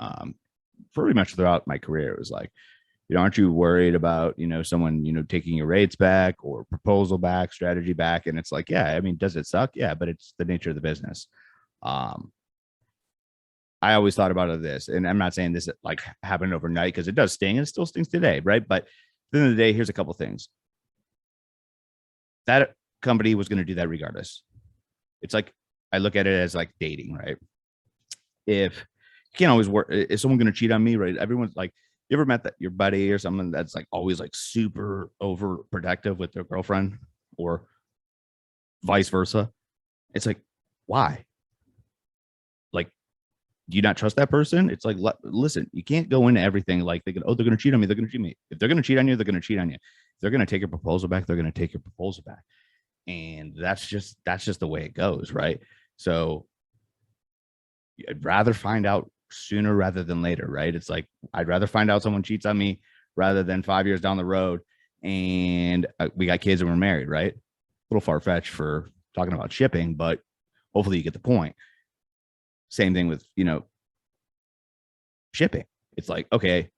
Um, pretty much throughout my career, it was like, aren't you worried about, someone, taking your rates back or proposal back, strategy back? And it's like, yeah, I mean, does it suck? Yeah, but it's the nature of the business. Um, I always thought about it this, and I'm not saying this like happened overnight because it does sting and it still stings today, right? But at the end of the day, here's a couple things. That company was going to do that regardless. It's like I look at it as like dating, right? If you can't always work, is someone going to cheat on me, right? Everyone's like, you ever met that your buddy or someone that's like always like super overprotective with their girlfriend or vice versa? It's like, why? Like, do you not trust that person? It's like, listen, you can't go into everything like they're going to cheat on me. They're going to cheat me. If they're going to cheat on you, they're going to cheat on you. If they're going to take your proposal back, they're going to take your proposal back. And that's just the way it goes, right? So I'd rather find out sooner rather than later, right? It's like I'd rather find out someone cheats on me rather than 5 years down the road and we got kids and we're married, right? A little far fetched for talking about shipping, but hopefully you get the point. Same thing with, shipping. It's like, okay,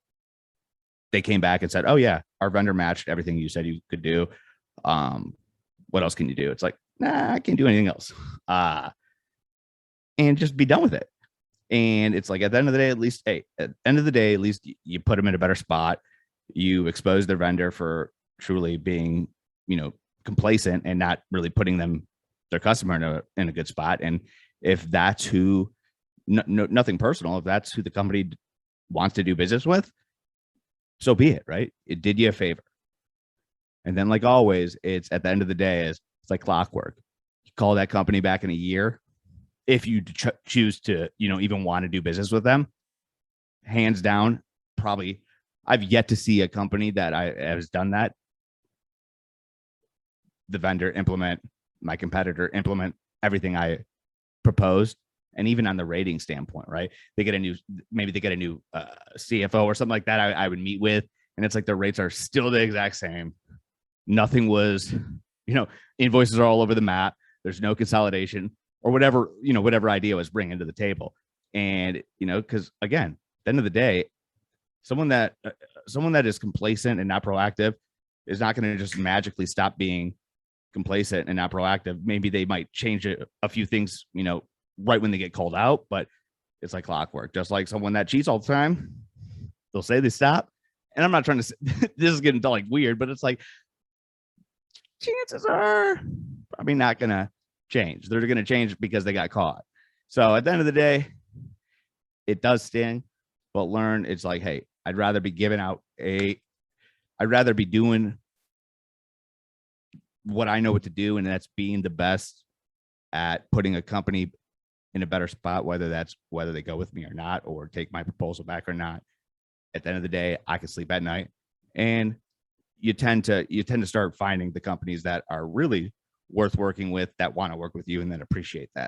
they came back and said, oh yeah, our vendor matched everything you said you could do. What else can you do? It's like, nah, I can't do anything else. And just be done with it. And it's like at the end of the day, at least, hey, at the end of the day, at least you put them in a better spot. You expose their vendor for truly being, complacent and not really putting their customer in a good spot. And if that's who, nothing personal, if that's who the company wants to do business with, so be it, right? It did you a favor. And then, like always, it's at the end of the day, it's like clockwork. You call that company back in a year, if you choose to, even want to do business with them, hands down, probably I've yet to see a company that has done that. The vendor implement, my competitor implement everything I proposed. And even on the rating standpoint, right? Maybe they get a new CFO or something like that I would meet with. And it's like the rates are still the exact same. Nothing was, invoices are all over the map. There's no consolidation or whatever idea was bringing to the table. And, because again, at the end of the day, someone that is complacent and not proactive is not going to just magically stop being complacent and not proactive. Maybe they might change a few things, right when they get called out, but it's like clockwork. Just like someone that cheats all the time, they'll say they stop. And I'm not trying to say, this is getting like weird, but it's like chances are probably not going to change. They're going to change because they got caught. So at the end of the day, it does sting, but learn. It's like, hey, I'd rather be doing what I know what to do, and that's being the best at putting a company in a better spot, whether they go with me or not, or take my proposal back or not. At the end of the day, I can sleep at night. And you tend to start finding the companies that are really worth working with, that want to work with you and that appreciate that.